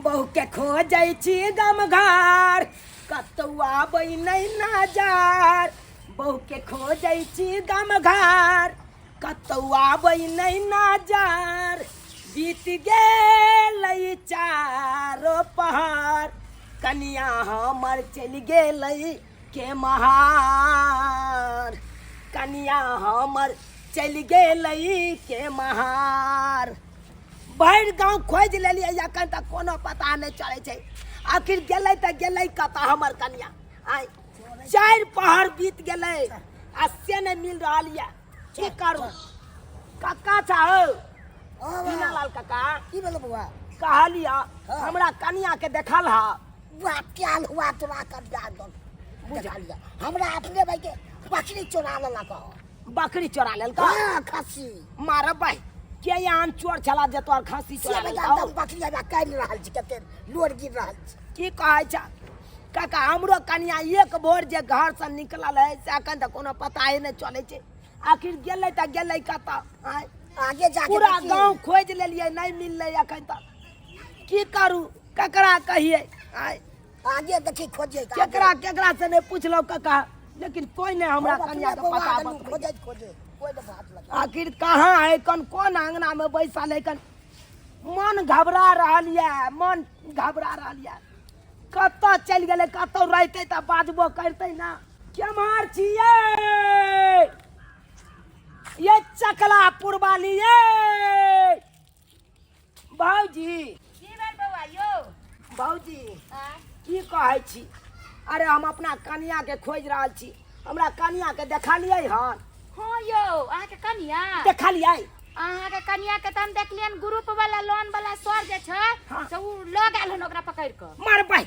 बहु के खोजै छी गम घर कतुआ बई नहीं नजर बहु के खोजै छी गम घर कतुआ बई नहीं नजर बीत गेलै चारो पहर कनिया हमर चलि गेलै के महार कनिया हमर चलि गेलै के महार भरि गाँव खोजि लेलियै एखन तक कोनो पता नहीं चलै छै आखिर गेलै तऽ गेलै कतऽ हमर कनिया आइ 4 पहर बीत गेलै आ से नहीं मिल रहल यऽ की करू कक्का चाहो दीनालाल कक्का की भेल बउआ कहलिया हमरा कनिया के देखल हा बुआ क्या हुआ तोरा कर दे दो बुझा लिया हमरा अपने भाई के बकरी चोरा लेलक बकरी चोरा लेलका हां खस्सी मारब भाई के यहाँ चोर चला जे तोर खस्सी चोरा लेलका बकरी आबा काटि रहल छी कते लोड गिर रहल छी की कहै छ काका हमरो कनिया एक भोर जे घर से निकलल है से अखन तक कोनो पता ही नहीं चले छै आखिर गेलै त गेलै कतऽ आगे जाके पूरा गांव खोज लेलियै नहीं मिललै अखन तक की करू ककरा कहिए आगे देखी खोजे केकरा से नहीं पूछलो काका लेकिन कोई नहीं हमरा कनिया के पता खोजे कोई न बात लगा आखिर कहाँ है कौन आंगना में बैसल है मन घबरा रहल है मन घबरा रहल है कतऽ चलि गेलै कतौ रहते तऽ बाजबो करते ना केम्हर छियै ये चकला पुरवाली ये भौजी की भेल बौआ यौ भौजी की कहै छी अरे हम अपना कनिया के खोज रहल छी हमरा कनिया के देखलियै हन हाँ यौ अहाँके कनिया देखलियै अहाँके कनिया के तऽ हम देखलियन ग्रुप वाला लोन वाला सर जे छै से उ लऽ गेल हन ओकरा पकड़ के मार भाई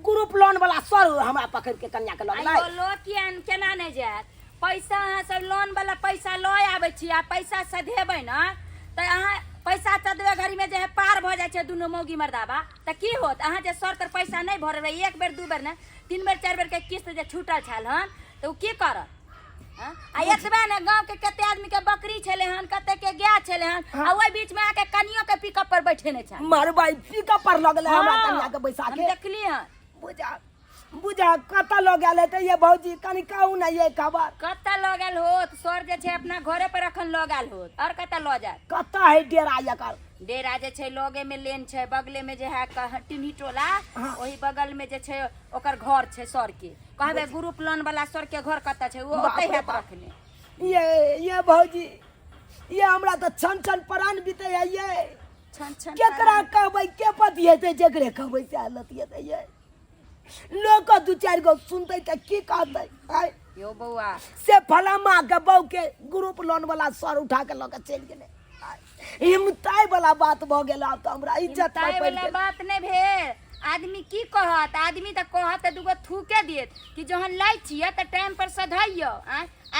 ग्रुप लोन वाला सर हमरा पकड़ के कन्या के लगलै अयो लो केना नहीं जायत पैसा अहाँ सब लोन वाला पैसा लऽ आबै छी आ पैसा सधेबै न तऽ अहाँ पैसा सधबे घड़ी में जे है पार भ जाय छै दुनू मौगी मर्दाबा तऽ की होत अहाँ जे सर तर पैसा नहीं भरबै एक बेर दू बेर ने 3 बेर 4 बेर के किस्त जे छूटल छल हन तऽ उ की करत आ एतबे ने गांव के कते आदमी के बकरी छले हन कते के गाय छले हन आ ओइ बीच में आके कनियो के पिकअप पर बैठेने छै मार भाई पिकअप पर लगलै हमरा कन्या के बैसा हम के देखली हन बुझा कतऽ लऽ गेल हेतै ये भौजी कनि कहू ना ये खबर कतऽ लऽ गेल होत सर जे छै अपना घरे पर अखन लऽ गेल होत और कतऽ लऽ जाय कतऽ है डेरा एकर डेरा जे छै लगे में लेन छै बगले में जे है टिन्ही टोला ओही बगल में जे छै ओकर घर छै सर के कहबे ग्रुप लोन वाला सर के घर कतऽ छै वो ओतै है रखने ये भौजी ये हमरा तऽ छन प्राण बीते है ये छन केकरा कहबै के पति हेतै जकरे कहबै से हालत हेतै ये लोग 2-4 गो सुनते त की कहते यो बौआ से फलामा के बहू के ग्रुप लोन वाला सर उठा के लऽ के चलि गेलै हिम्मताई वाला बात भ गेल आब त हमरा इज्जत ताई वाला बात नहीं भेल आदमी की कहत आदमी त कहत दुगो थूके देत कि जहन लै छियै त टाइम पर सधैयो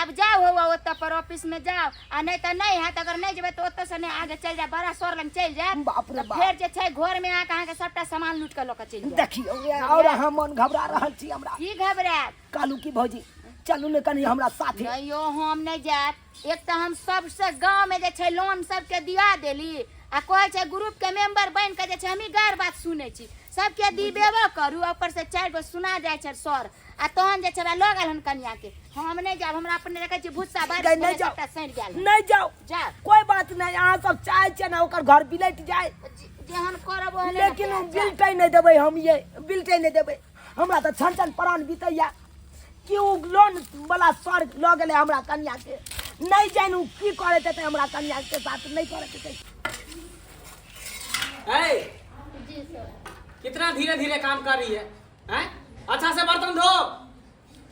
अब जाओ हो ओतऽ पर ऑफिस में जाओ आ नहीं तो नहीं है अगर नहीं जेबे तो ओतऽ से नहीं आगे चल जा बड़ा सर लंग चल जा बाप रे बाप फिर जे छै घर में आके अहाँ के सबटा सामान लूट के लोक चल जा देखियो और हम मन घबरा रहल छी हमरा की घबरात कालू की भौजी चलू ने कनी हमरा साथे नहीं यो हम नहीं जात एक तो हम सबसे गांव में जे छै लोन सबके दिया देली आ कहै छै ग्रुप के मेंबर बन के जे छै हमी गार बात सुनै छी सबके दिबेबो करू ऊपर से 4 गो सुना जाय छै सर आ तहन जे छै लऽ गेल हन कन्या के हम नहीं जाब हमरा अपने रखै छी भुस्सा बारिश में सबटा सड़ गेल नहीं जाओ जा कोई बात नहीं अहाँ सब चाहे छै ना ओकर घर बिलट जाए जेहन करब ओहने लेकिन बिलटै नहीं देबै हम ये बिलटै नहीं देबै हमरा त छन प्राण बीतैया कि उ लोन वाला सर लऽ गेलै हमरा कन्या के नहीं जानू की करे ते हमरा कन्या के साथ नहीं करे ते जी सर कितना धीरे धीरे काम कर रही है हैं अच्छा से बर्तन धो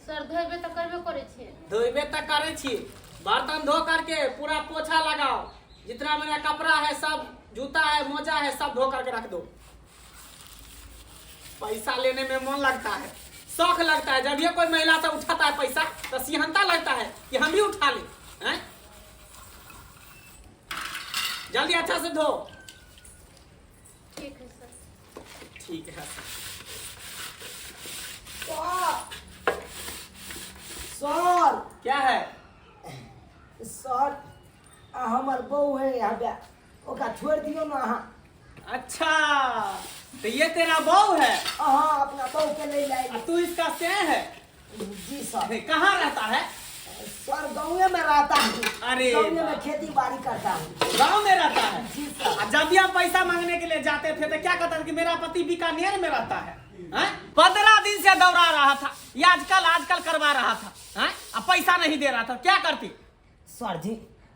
सर धोबे तो करबे करे छी धोबे तक करे छी बर्तन धो करके पूरा पोछा लगाओ जितना मेरा कपड़ा है सब जूता है मोजा है सब धो करके रख दो पैसा लेने में मन लगता है शौक लगता है जब ये कोई महिला से उठाता है पैसा तो सिहनता लगता है कि हम भी उठा ले हैं जल्दी अच्छा से धो ठीक है सर ठीक है सर क्या है सर हमर बहू है यहाँ ओकरा छोड़ दियो ना अहाँ अच्छा तो ये तेरा बहू है हाँ अपना बहू के ले जाएगी। और तू इसका से है? जी सर। कहाँ रहता है? सर गाँव में रहता हूँ। अरे गाँव में खेती बाड़ी करता हूँ। गाँव में रहता है? जी सर। और जब भी हम पैसा मांगने के लिए जाते थे तो क्या कहता था कि मेरा पति बीकानेर में रहता है? 15 दिन से दौड़ा रहा था, ये आजकल करवा रहा था, अब पैसा नहीं दे रहा था, क्या करती? सर जी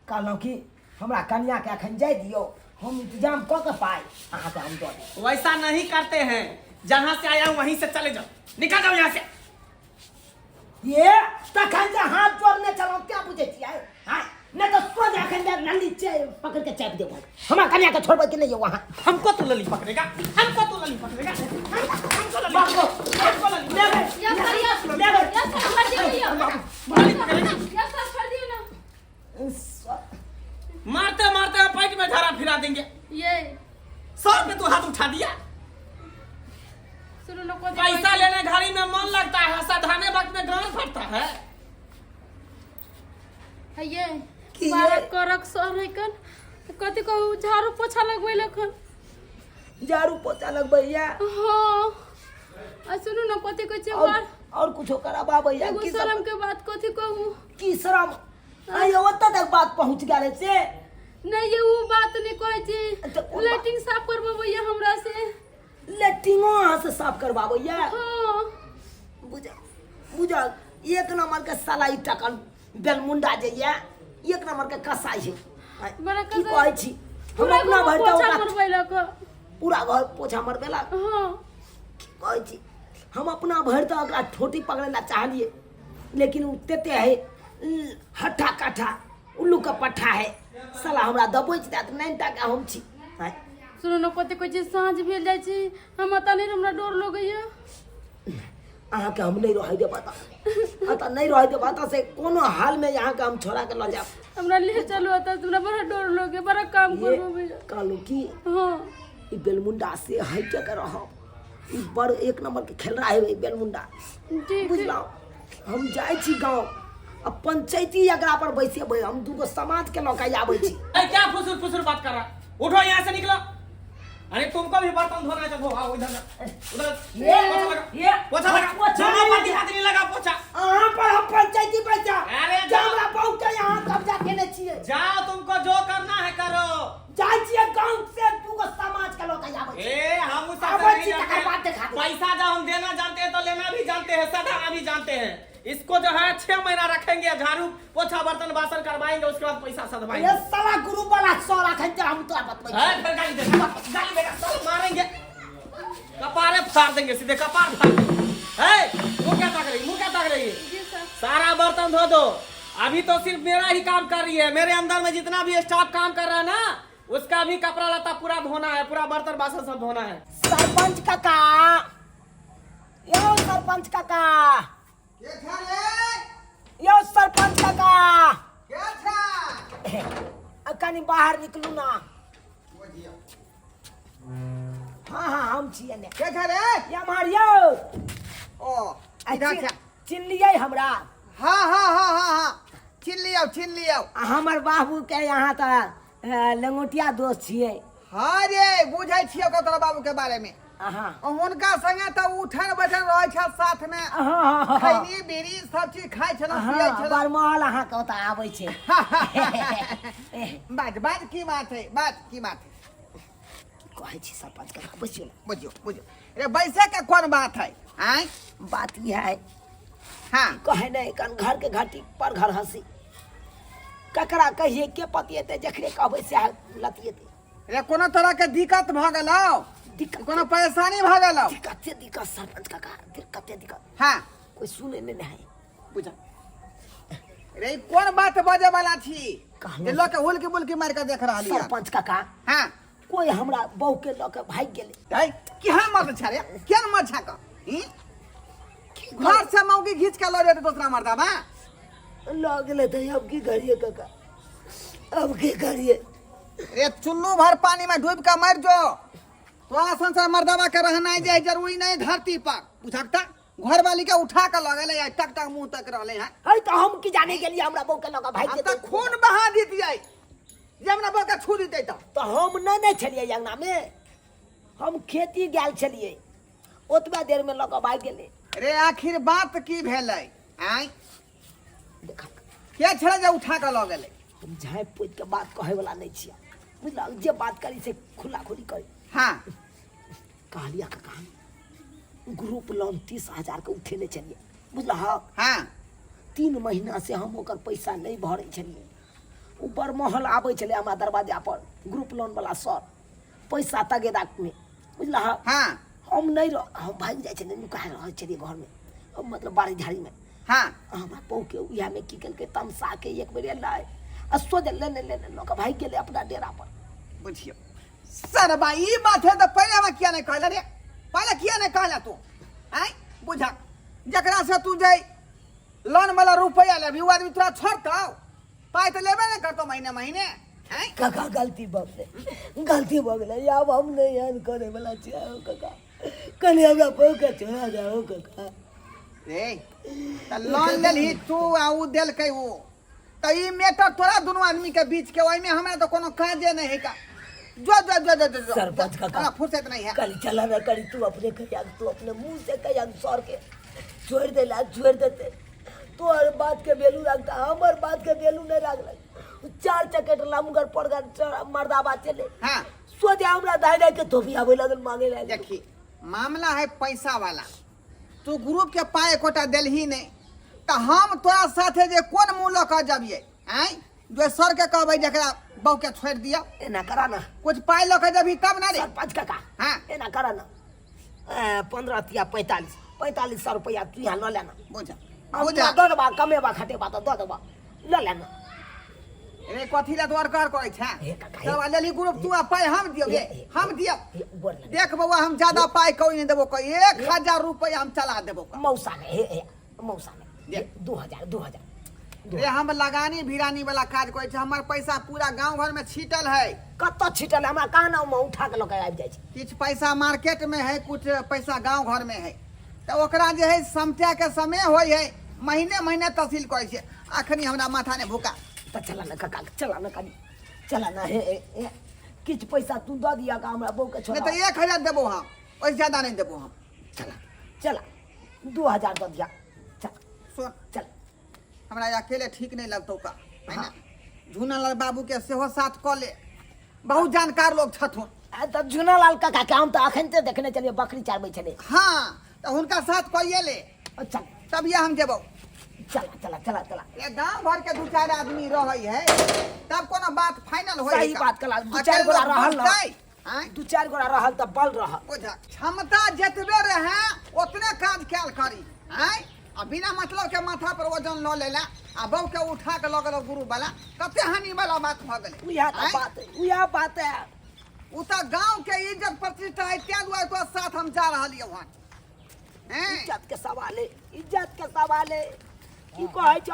कहलौं कि हमरा कन्या के अखन जाय दियो, हम इंतजाम क के पाए अहाँ के हम दो देब। वैसा नहीं करते हैं, जहाँ से आया हूँ वहीं से चले जाओ, निकल जाओ यहाँ से। ये तखन से हाथ जोड़ने चलो क्या बुझे छियै? हां नहीं तो सोच अखन जा नली पकड़ के चाप देबो। हमरा कन्या के छोड़बै कि नहीं है वहां? हमको तो लली पकड़ेगा, हमको तो लली पकड़ेगा, हमको लली ले गए या सर या सर ले गए। या सर कर दियो लली पकड़ेगा। या सर कर दियो ना। मारते मारते पेट में धारा फिरा देंगे। ये 100 रुपये तू हाथ उठा दिया। सुनो ना को पैसा लेने घड़ी में मन लगता है, साधारण वक्त में गांड फटता है। है ये की बारह ये? करक सर है कन कथि को झाड़ू पोछा लगबै लखन। झाड़ू पोछा लगबैया हां आ सुनो ना कथि को छै बार और कुछो कराबा भैया एगो की शर्म के बात कथि कहूं। की शर्म आई ओतऽ तक बात पहुंच गेलै से नहीं ये वो बात नहीं कहै छी। तो कोन लेटिंग साफ करबैया हमरा से। लेटिंगो अहाँ से साफ करबाबैया। हां बुझा एक नंबर के साला ई टकल बेलमुंडा जे ये एक नंबर के कसाई है। बड़ा की कसाई। कहै छी हम पूरा अपना घर भरता पोछा ओकरा करबै लक। पूरा घर पोछा मरबेला। हां कहै छी हम अपना भरता ओकरा ठोटी पकड़ेला चाहलिए, लेकिन उ तेते है हट्ठा कट्ठा उल्लू का पट्ठा है, साला हमरा दबोच देत नहीं टा के हम छी। सुनो न कते कोइ चीज साँझ भेल जाइ छी, हम अता नहीं हमरा डर लगैया। अहाँ के हम नहीं रह दे पता अता नहीं रह दे पता से कोनो हाल में यहाँ के हम छोड़ा के ल जाब। हमरा ले चलो अता, हमरा बड़ा डर लगे, बड़ा काम करबो भैया। कहलू की हां ई बेलमुंडा से हट के रहो, ई बड़ एक नंबर के खेल रहा है बेलमुंडा। ठीक बुझलौ हम जाय छी गांव, अब पंचायती एकरा पर बैसेबै, हम दूगो समाज के लौका आबै छी। क्या फुसुर फुसुर बात कर रहा? उठो यहाँ से निकलो। अरे तुमको भी बर्तन धोना है तो धो, आओ इधर उधर पोछा लगा, पोछा दोनों नहीं पार्टी हाथ नहीं लगा पोछा। अहाँ पर हम पंचायती पैसा अरे हमरा बहुत के यहाँ कब्जा केने छियै। जाओ, तुमको जो करना है करो। जाय छियै गांव से दूगो समाज के लौका आबै छी। ए हम उस आबै छी तकर बाद देखा दे। पैसा जब हम देना जानते हैं तो लेना भी जानते हैं, सदाना भी जानते हैं। इसको जो है 6 महीना रखेंगे, झाड़ू पोछा बर्तन बासन करवाएंगे, उसके बाद पैसा सधवाएंगे। ये साला ग्रुप वाला सौ रखन ते हम तोरा बतबै छी। फिर गाली देगा, गाली देगा, सब मारेंगे, कपारे फाड़ देंगे, सीधे कपार फाड़ देंगे। मुँह क्या ताक रही है? जी सर। सारा बर्तन धो दो। अभी तो सिर्फ मेरा ही काम कर रही है, मेरे अंदर में जितना भी स्टाफ काम कर रहा है ना, उसका भी कपड़ा लता पूरा धोना है, पूरा बर्तन बासन सब धोना है। सरपंच काका, यो सरपंच काका, यो सरपंच काका, कनी बाहर निकलू ना। हाँ हम छियै ने। ये मारियो चिन लियै हमरा। छीन लियो। हमर बाबू के यहाँ तो लंगोटिया दोस्त छियै। हाँ रे बुझे छियो तोरा बाबू के बारे में। हाँ हुनका संगे तो उठन बैठन रहे छ साथ में, हाँ खैनी बीड़ी सब चीज खाइ छल पियै छल। बरमहल अहाँ के ओतऽ आबै छै। बात की बात है, कहै छी सरपंच काका बैसियो ना। बुझियो रे बैसे के कौन बात है? आय बात यह है, हाँ कहे नहीं कन घर के घाटी पर घर हंसी, ककरा कहिए के पतिएते जखरे कहबै से लतिएते। रे कोनो तरह के दिक्कत भ गेलौ, कोनो परेशानी भ गेलौ? दिक्कत सरपंच काका, दिक्कत हाँ कोई सुने नहीं है। बुझा रे कौन बात बजे वाला छी कहलौं जे लोग के हुल के बुल के मार के देख रहल है? सरपंच काका हाँ कोई हमरा बहू के लऽ के भाग गेलै। है केहन मत छा रे, केहन मत छा का घर से मौगी घींच के लऽ जेतै दूसरा मर्दा बा लऽ गेलै तऽ अब की करिए काका, अब की करिए? रे चुल्लू भर पानी में डूब के मर जो, तोरा संसार मर्दावा के रहना जाए जरूरी नहीं धरती पर। बुझकता घर वाली के उठा के लगले है, टक टक मुंह तक रहले है। है तो हम की जाने के लिए हमरा बहू के लऽ के भाग अब गेलै। तक खून बहा दीतियै जे हमरा बहू के छू दीतै तो हम नहीं छलियै अंगना में। हम खेती गेल छलिए ओतबा देर में लऽ कऽ भागि गेलै। रे आखिर बात की भेलै आय देखा के छले जे उठा के लऽ गेलै? हम झाँपि पोति के बात कहे वाला नहीं छियै बुझलक, जे बात करी से खुला खुली करी। हाँ कहलिया का कहानी ग्रुप लोन 30,000 के उठेने छलिए बुझलक। हाँ 3 महीना से हम ओकर पैसा नहीं भरे छलिए। ऊपर महल आबै छले हमरा दरवाजा पर ग्रुप लोन वाला सर पैसा तगेदा में बुझलक। हाँ हम नहीं हम भाग जाए छलिए नुका रह छलिए घर में, हम मतलब बाड़ी झाड़ी में। हाँ हमरा पौ के उया में की केलकै तमसा के एक बेर एलै आ सोझ लेने लऽ कऽ भाग गेलै अपना डेरा पर। बुझियो सर भाई ई बात है तो पहले हम किया नहीं कहला रे? पहले किया नहीं कहला तू? आय बुझा जकरा से तू जाई लोन वाला रुपया ले भी वो आदमी तोरा छोड़ता पाई तो लेबे नहीं करतो महीने महीने। आय काका गलती भऽ गेलै अब हम नहीं याद करे वाला छियै काका, कनी हमरा पौ के छोड़ा जाओ काका। रे त लोन लेलही तू आ उ देलकै उ त ई मैटर तोरा दोनों आदमी के बीच के ओइ में हमरा तो कोनो काजे नहीं है का। जो सरपंच काका हमरा फुर्सत नहीं है। कल चला ना करी तू अपने कहिया तू अपने मुंह से कहिया सर के छोड़ देला छोड़ देते तो हर बात के बेलू रखता हमर बात के बेलू नहीं रखल। 4 चकेट लमगर पड़ गया मर्दाबा चले हाँ सोचे हमरा दाई के धोबी आवे लगल मांगे लगे। देखी मामला है पैसा वाला, तू ग्रुप के पाए कोटा देलही नहीं तो हम तोरा साथे जे कोन मुंह लऽ कऽ जबिए? आय जो सर के कहबै जकरा बहु के छोड़ दिया एना करा ना कुछ पाई लऽ कऽ जबही तब ना रे। सरपंच काका हाँ एना करा ना 15 या 45 रुपया तू यहाँ ल लेना बुझा बुझा दो दबा कमेबा खटेबा तो दो दबा ल लेना। रे कथी ला तोर कर करै छै? हे काका, हे। तब लेली ग्रुप तू आ पाई हम दियो गे हे। हम दियो। ऊपर ले देख बउआ हम ज्यादा पाई कोई नहीं देबो, कोई 1000 रुपया हम चला देबो। मौसा ने हे मौसा ने देख। 2000 रे हम लगानी भिरानी वाला काज करै छै, हमर पैसा पूरा गांव घर में छीटल है। कत छिटल हमरा काना में उठा के लगे आबि जाय छै। कुछ पैसा मार्केट में है, कुछ पैसा गांव घर में है, तो ओकरा जे है समझा के समय होय है, महीने महीने तहसील करे छै। अखनी हमरा माथा ने भूका तो चला ना काका चला ना कनी चला ना हे किछ पैसा तू दे दिया का हमरा बहू के नहीं छोड़ा। तो 1000 देबो हम, ओइसे ज्यादा नहीं देबो हम। चला 2000 दे दिया चल सुन चल। हमरा अकेले ठीक नहीं लगतौ का है ना। झूनालाल बाबू के सेहो साथ क ले, बहुत जानकार लोग छथुन। तो झुनालाल काका के हम तो अखन ते देखने चलिए बकरी चारबै छले। हाँ तो हुनका साथ कइए ले चल तब ये हम जेबो। चला ये गांव भर के 2-4 आदमी रहै है तब कोनो बात फाइनल होई। सही बात कला 2-4 गोरा रहल ना 2-4 गोरा रहल त बल रहल। बुझा क्षमता जतबे रहे उतने काज कैल करी। हैं आ बिना मतलब के माथा पर वजन ल लेला आ बहू के उठा के लगल गुरु वाला कते हानि वाला बात भ गेलै। उया बात है उ त गांव के इज्जत प्रतिष्ठा है, त्या दुआरे तो साथ हम जा रहलिए वहां। हैं इज्जत के सवाल है की कहै छ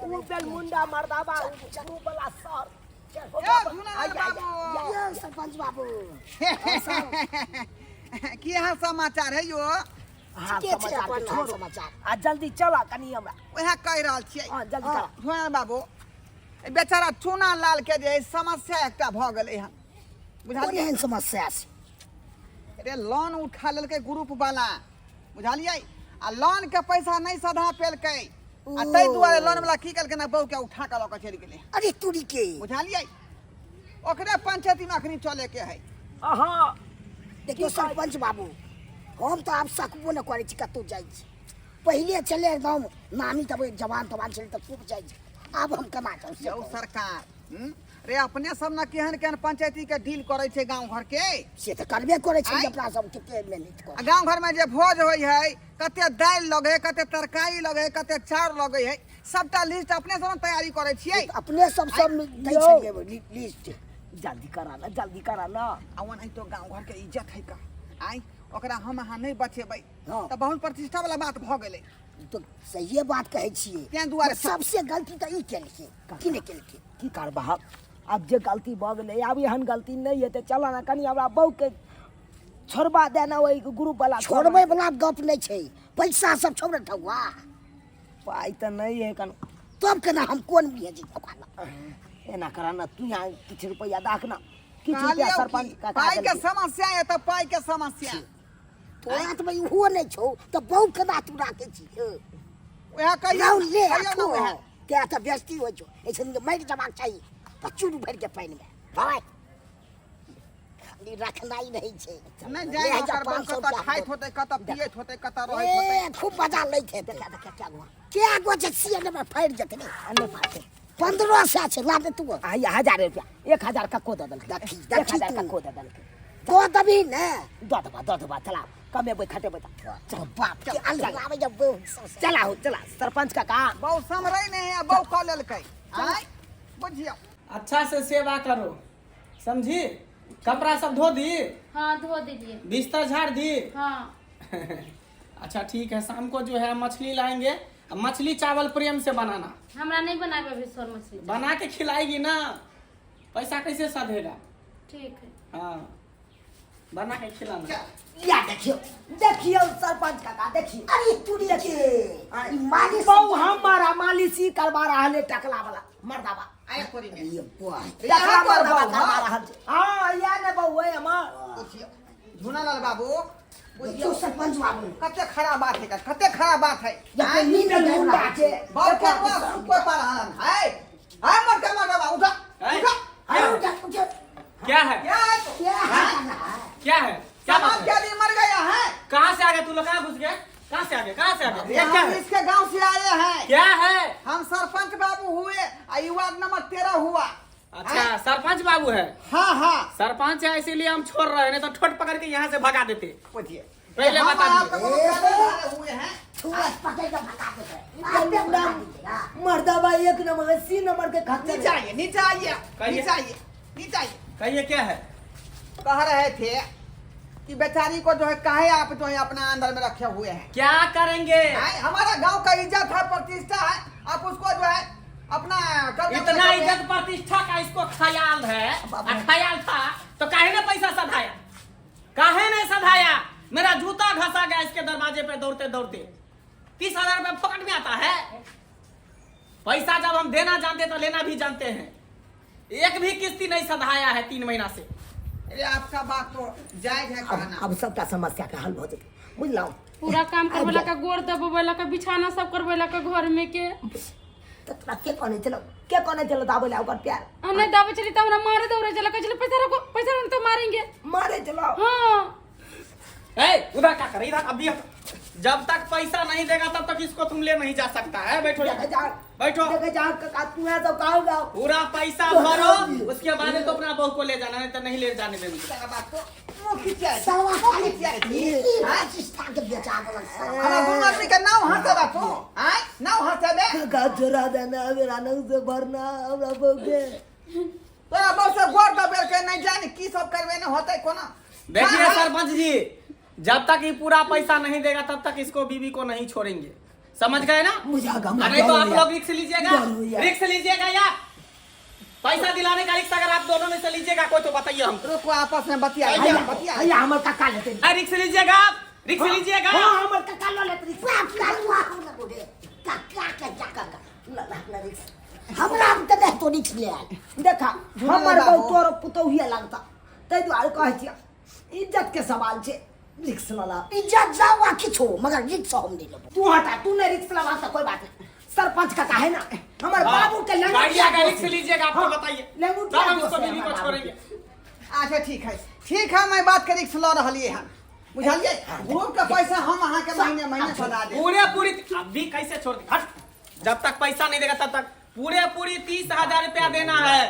उ बेल मुंडा मर्दाबा उ वाला सर झूनालाल बाबू ये सरपंच बाबू की हाल समाचार है यो? हाँ समाचार आ जल्दी चला कनी हमरा वह कह रहल छियै। हाँ, जल्दी करा। झूनालाल बाबू ए बेचारा चूनालाल के जे है समस्या एकटा भ गेलै हन बुझलियै। एहन समस्या छै रे लोन उठा लेलकै ग्रुप वाला बुझलियै आ लोन के पैसा नहीं सधा पेलकै आ तै दुआरे लोन वाला की केलकै ना बहू के उठा के लऽ के चलि गेलै। अरे तुरी के बुझलियै ओकरे पंचायती में अखनी चले के है। हाँ देखियो सरपंच बाबू हम तो आप सकबो न करे छी कतौ जाय छी। पहिले चले एकदम नामी तब जवान चले त खूब जाय छी, अब हम कमा यौ सरकार रे अपने सब न केहन केहन पंचायती के डील करे छै गांव घर के से त करबे करे छी आँय? अपना सब के मेहनत कर। आ गांव घर में जे भोज होय है कते दाल लगे, कते तरकारी लगे, कते चाउर लगे है, सबटा लिस्ट अपने सब तैयारी करे छियै। अपने सब दै यो। छलिए लिस्ट। जल्दी करा ना आ ओना तो गांव घर के इज्जत है का आई ओकरा हम अहाँ नहीं बचेबै हाँ। त बहुत प्रतिष्ठा वाला बात भ गेलै। तो सही बात कहै छियै। तें दुआरे सबसे गलती त ई केलकै कि नहीं केलकै। की करबा अब जे गलती भ गेलै अब एहन गलती नहीं हेतै। चल ना कनी हमरा बहू के छोड़बा देना ओइ ग्रुप वाला छोड़बै वाला गप नहीं छै, पैसा सब छोड़ ठगुआ पाई त नहीं है कन तब केना हम कोन भेजी ओकरा। एना करा ना तू यहाँ किछ रुपया दाख ना किछु रुपया कहलियौ सरपंच कि का पाई के समस्या है तो पाई के समस्या तोरा तो भाई हुओ नहीं छौ तो बहु कदा तू राखे छी वह कहियो राउ ले कहियो तू ना वह क्या तो बेइज्जती हो छौ ऐसे मर जमाक चाहिए बच्चू भर के पानी में भाई खाली रखना ही नहीं छे नहीं ले जाए जा ओकर बाप 500 कत खाइत होते कत पियत होते कत रहइत होते ए खूब मजा लैते देखा क्या गो जे सीएन में फाड़ जते नहीं अन्य फाटे 1500 छे ला दे तू आ 1000 रुपया 1000 का को दे दल देखी 1000 का को दे दल तो तभी ने दो चला कमे बोई खटे बोई चल बाप के अल्लाह लावे जब चला सरपंच का काम बहु समरै नहीं है बहु क लेलकै आय बुझियो अच्छा से सेवा करो, समझी। कपड़ा सब धो दी, हाँ धो दीजिए। बिस्तर झाड़ दी। हाँ अच्छा ठीक है, शाम को जो है मछली लाएंगे। मछली चावल प्रेम से बनाना, हमरा नहीं बनाए अभी सर मछली। बना के खिलाएगी ना, पैसा कैसे सधेगा। ठीक है। हाँ बना के खिलाना। या देखियो सरपंच का देखियो अरे तू देखिए मालिश बहु हमारा मालिशी करवा रहा है टकला वाला मर्दावा आय कोरी में ये बुआ टकला तोहर मर्दावा बहु, करवा रहा है। हाँ या ने बहु है हमार बुझियो झुनालाल बाबू तू बुझियो सरपंच बाबू कते खराब बात है कते खराब बात है जब नींद मुंडा छे बहुत के पास कोई पर है मत के मत बाबू उठा है? उठा अरे मुझे क्या है, क्या है तो क्या क्या है, क्या बात समाज है? के आदमी मर गया है कहाँ से आ गए तू लोग, कहाँ घुस गए, कहाँ से आ गए, कहाँ से आ गए, ये क्या हम है, इसके गांव से आए हैं क्या है। हम सरपंच बाबू हुए युवा नंबर 13 हुआ अच्छा सरपंच बाबू है, हाँ सरपंच है इसीलिए हम छोड़ रहे हैं, नहीं तो ठोट पकड़ के यहाँ से भगा देते। पूछिए पहले हम बता आपको दीजिए। कहने हुए हैं छुआ पकड़ के भगा देते मर्दावा 1 नंबर 80 नंबर के खर्चे नीचे आइए नीचे आइए कहिए। नीचे आइए नीचे आइए कहिए क्या है। कह रहे थे कि बेचारी को जो है काहे आप जो है अपना अंदर में रखे हुए हैं क्या करेंगे, हमारा गांव का इज्जत है प्रतिष्ठा है आप उसको जो है अपना करके इतना बैठे हुए हैं। इज्जत प्रतिष्ठा का इसको ख्याल है, ख्याल था तो काहे ने पैसा सधाया, काहे ने सधाया। मेरा जूता घसा गया इसके दरवाजे पे दौड़ते दौड़ते। 30,000 रुपए फोकट में आता है। पैसा जब हम देना जानते तो लेना भी जानते हैं। एक भी किस्ती नहीं सधाया है 3 महीना से। अरे आपका बात तो जायज है कहना अब सबका समस्या का हल हो जाए बुझलो। पूरा काम करवेला का गोड़ दबवेला का बिछाना सब करवेला का घर में के तो तोरा के कोने चलो दा बोला ओकर प्यार हमने दावे चली तो हमरा मारे दौड़े चला के चले पैसा रखो, पैसा रखो तो मारेंगे। मारे चलो। हाँ ए, उधर क्या करे, इधर अभी जब तक पैसा नहीं देगा तब तक इसको तुम ले नहीं जा सकता है। बैठो बैठो, तू है तो कहोगा पूरा पैसा भरो, उसके बाद तो अपना बहू को ले जाना, नहीं तो नहीं ले जाने देंगे। तेरा बात तो मुंह खींचा है सवा खाली खींचा है ये प्रतिष्ठा के बेचा बोला हमारा दोनों आदमी का नाव हंसे बा तू आय नाव हंसे बे का चोरा देना मेरा नंग से भरना हमरा बोके तोरा बहुत से गोर दबेर के नहीं जाने की सब करवे न होते कोना देखिए सरपंच जी, जब तक ये पूरा पैसा नहीं देगा तब तक इसको बीवी को नहीं छोड़ेंगे, समझ गए ना। मुझे नहीं तो आप लोग रिक्स लीजिएगा, रिक्स लीजिएगा यार। पैसा दिलाने का रिक्स अगर आप दोनों में से लीजिएगा कोई तो बताइए हमको। रुको आपस में बतिया बतिया भैया हमर काका लेते रिक्स लीजिएगा आप, रिक्स लीजिएगा। हां हमर काका लो लेते बाप का हुआ ना बोले काका हमरा हम त नहीं तो निक ले देखा हमर बहु तोर पुतौहिया लगता तै दुआरे कहै छियै इज्जत के सवाल छे रिक्स लला इज्जत जावा किछो मगर रिक्स हम नहीं लेबो तू हटा तू ने रिक्स लगा तो कोई बात नहीं सरपंच का है ना हमर हाँ, बाबू के गाड़िया का रिक्स लीजिएगा, आपको बताइए लंगूटिया तब हम दोस्त इसको है बीवी को हमारा अच्छा छोड़ेंगे। ठीक है मैं बात के रिक्स ला रहलिए हम बुझलिए ग्रुप का पैसा हम अहाँ के महीने महीने सदा दे पूरे पूरी अभी कैसे छोड़ दे, हट। जब तक पैसा नहीं देगा तब तक पूरे पूरी 30,000 रुपया देना है,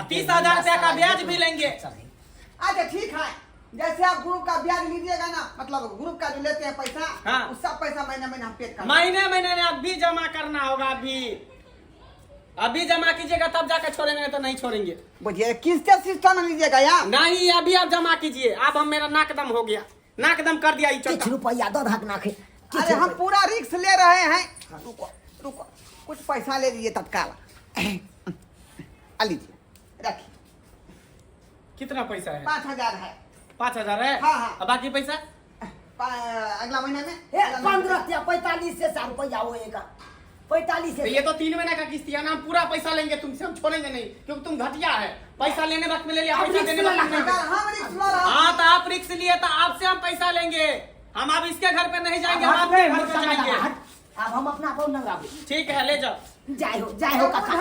30,000 रुपया का ब्याज भी लेंगे। अच्छा ठीक है जैसे आप ग्रुप का ब्याज लीजिएगा ना मतलब ग्रुप का जो लेते हैं पैसा हाँ। उस सब पैसा महीने महीने हम पे कर महीने महीने अभी जमा करना होगा, अभी जमा कीजिएगा तब जाकर छोड़ेंगे, नहीं तो नहीं छोड़ेंगे। बुझिए किसके सिस्टम में लीजिएगा यार नहीं अभी आप जमा कीजिए। अब हम मेरा नाकदम हो गया, नाकदम कर दिया ये किछ चोटा। रुपया दो धक नाखे अरे हम पूरा रिक्स ले रहे हैं रुको रुको कुछ पैसा ले लीजिए तत्काल लीजिए रखिए कितना पैसा है? 5,000 है 5,000 है। हाँ, हाँ। अब बाकी पैसा अगला महीने में 15 या 45 से 60 रुपया होएगा 45 तो ये तो 3 महीने का किस्त है ना, हम पूरा पैसा लेंगे तुमसे, हम छोड़ेंगे नहीं क्योंकि तुम घटिया है। पैसा लेने वक्त में ले लिया, पैसा देने वक्त में नहीं लिया। हम रिक्स लो रहा हाँ तो आप रिक्स लिए तो आपसे हम पैसा लेंगे। हम अब इसके घर पे नहीं जाएंगे, हम आपके घर पे जाएंगे। अब हम अपना अपन नंगाबे। ठीक है ले जाओ। जाए हो काका।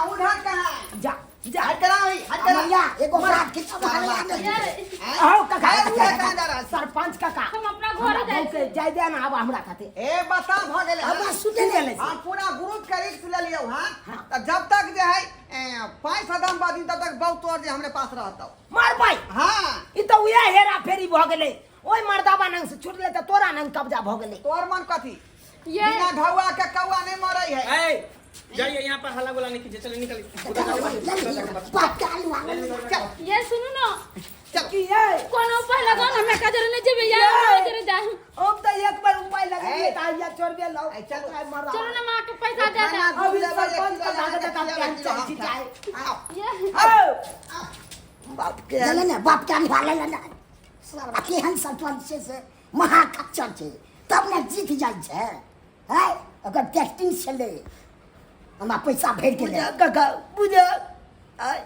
उधर कहाँ जा जा हट करा अमैया एगो बात खिंचा भागले आओ काका कहाँ जा रहा है? सरपंच काका हम अपना घर जाए के जाय दे ना अब हमरा खाते ए बता भ गेले अब सुते ले हम पूरा ग्रुप के रिक्स ले लियो हां तो जब तक जे है 5 कदम बाद तब तक बहुत तोर जे हमरे पास रहता मार भाई हां ई तो उया हेरा फेरी भ गेले। ओय मर्दाबा नंग से छुटले त तोरा नंग कब्जा भ गेले। तोर मन कथी ये बिना ढौआ के कौआ नहीं मरई है। ए जाइए यहाँ पर हल्ला गुला नहीं कीजिए, चलिए निकलिए उधर जाइए। बात चालू आ गई ये सुनो ना की है कोनो पहले गाना में का जरे नहीं जेबे यार करे जा। अब तो एक बार उपाय लगे त या छोड़बे लो। चलो मरदा चलो ना मां के पैसा दे दे। अभी सरपंच का भाग का काम चल जाए। ये आओ बाप के चले ना बाप के वाले ना सब केहन सरपंच से महाकच्चर छे तब ने जीत जाय छे है अगर टेस्टिंग चले हमरा पैसा भेज के ले काका बुझा आय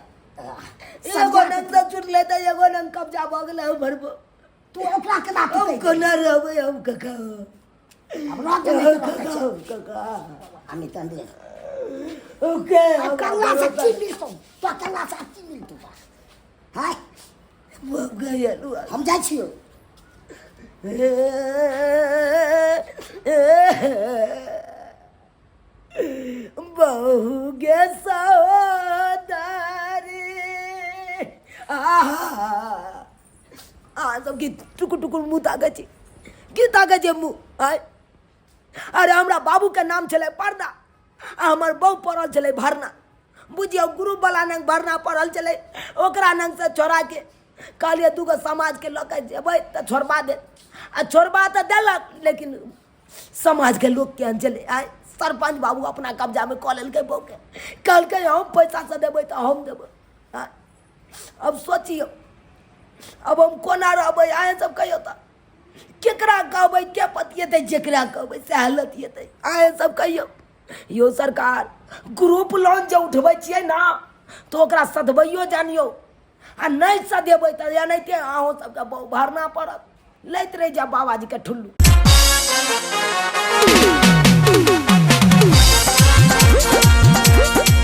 एगो नंग से छुटले त एगो नंग कब्जा भ गेले भरबो। तू ओकरा के बात अब कह कोना रहबे हम काका। अब रात में काका हमें तंदे ओके कल्ला से की मिलतो तो कल्ला से की मिलतो हाय वो गया लुआ हम जाय छियो बहु गे सहोदरी सब गीत टुकुर टुकुर मुँह ताके छी की ताके छै मुँह आय। अरे हमरा बाबू के नाम छलै परना आ हमर बहु पड़ल छलै भरना। बुझियौ ग्रुप वाला नंग भरना पड़ल छलै ओकरा नंग से छोड़ा के कहलिए दूगो समाज के लऽ के जेबै तऽ छोड़बा दे आ छोड़बा तऽ देलक लेकिन समाज के लोग केहन छलै आय। सरपंच बाबू अपना कब्जा में कऽ लेलकै बहु के कहलकै हम पैसा से देबै तऽ हम देबै आय। अब सोचियौ अब हम कोना रहबै अहें सब कहियौ तऽ केकरा कहबै के पतिएतै जेकरा कहबै से हालत हेतै अहें सब कहियौ। यो सरकार ग्रुप लोन जे उठबै छियै ना तऽ ओकरा सधबैयो जानियौ आ नहीं सधेबै तऽ एनाहिते अहूँ सबके भरना पड़त। लैत रहि जाउ बाबाजी के ठुल्लू।